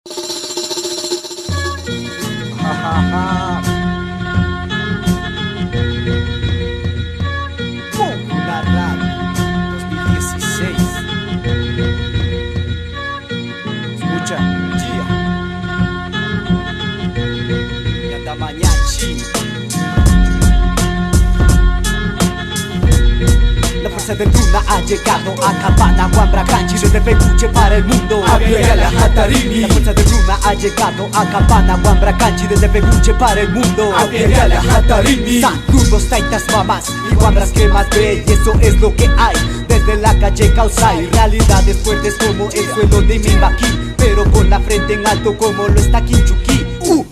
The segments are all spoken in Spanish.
Una Rap 2016. Escucha, Gia Yanda Mañachi. La fuerza de Runa ha llegado a Cabana, Wambra, Kanchi, desde Peguche para el mundo. Apiega la Hatarini. La fuerza de Runa ha llegado a Cabana, Wambra, Kanchi, desde Peguche para el mundo. Apiega la Hatarini. Saludos, taitas, mamás y guambras que más ve, y eso es lo que hay. Desde la calle Causay, realidades fuertes como el suelo de Mimbaqui, pero con la frente en alto como lo está Quinchuquí.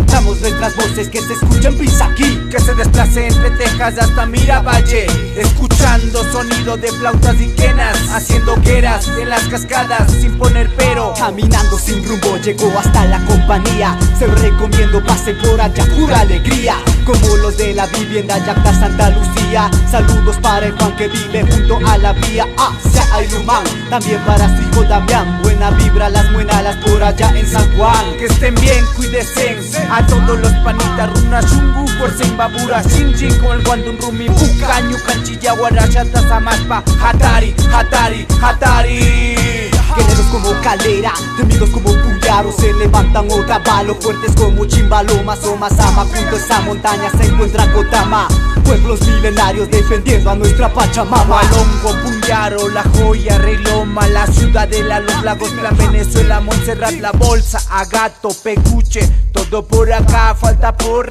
Damos nuestras voces que se escuchen Pisaquí, Que se desplace entre Texas hasta Miravalle, escuchando sonido de flautas y quenas, haciendo hogueras en las cascadas sin poner pero. caminando sin rumbo llegó hasta la compañía. Se lo recomiendo, pasen por allá, pura alegría, como los de la vivienda Yacta Santa Lucía. Saludos para el Juan que vive junto a la vía hacia Ailumán, también para su hijo Damián. Buena vibra, las muenalas por allá en San Juan. Que estén bien, cuídense a todos los panitas. Runa Shungu, fuerza Imbabura, Shinji con el Guandun Rumi, Bucaño, Canchilla, Guarachata, Samaspa, Hatari, Hatari, Hatari. Guerreros como Calera, temidos como Puyaro, se levantan otra balo, fuertes como Chimbaloma, Somasama, junto a esa montaña se encuentra Kotama. Pueblos milenarios defendiendo a nuestra Pachamama. Hualongo, Puyaro, La Joya, Rey Loma, la Ciudadela, Los Lagos, Plan Venezuela, Montserrat, La Bolsa, Agato, Peguche, todo por acá, falta por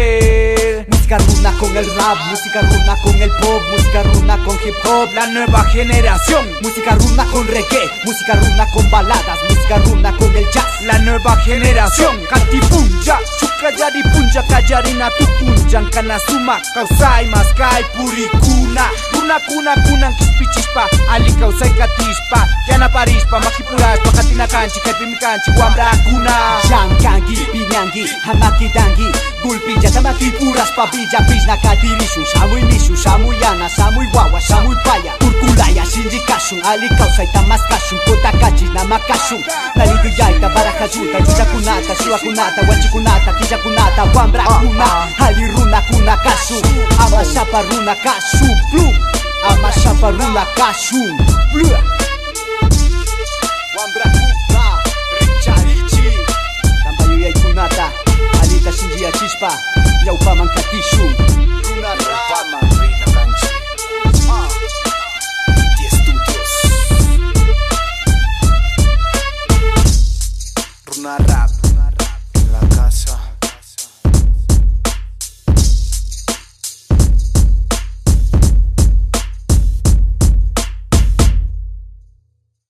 recorrer. Música runa con el rap, música runa con el pop, música runa con hip hop. La nueva generación, Música runa con reggae, música runa con baladas, música runa con el jazz. la nueva generación. Katipunja, Chukayari Punja, Kayarina Tupunjan, Kanasuma, Kausai, Maskai, Purikuna, Runa Kuna, Kunan, Kispichispa, Ali Kausai Katispa, Yana Parispa, Makipuraspa, Katina Kanchi, Kepimikanchi, Wambra Kuna. Shankangi, Pinyangi, Hamaki Dangi, Gulpilla, Tamaki, Puras, Pavilla, Krishna, Katirishu, Shamui Mishu, Shamuyana, Samui Wawa, Shamui Paya, Urkulaya, Shinji Kashun, Ali Kausai, Tamaskashun, Kotakachi, Namakashun, Nalidu Yaita, Barajajuta, Yuyakunata, Shuakunata, Wachikunata, Kiyakunata, Wambra Kuna, Ali Runa Kuna Kashu, Amashapa Runa Kashu, Blue, Amashapa Runa Kashu, Blue. Wambra Kuna, Richarichi, Tambayuya Kunata, Alita Shinji Achispa, Yaupaman Katishu, Runa Rama, Rina Kanchi, Die Studios, Runa Rap.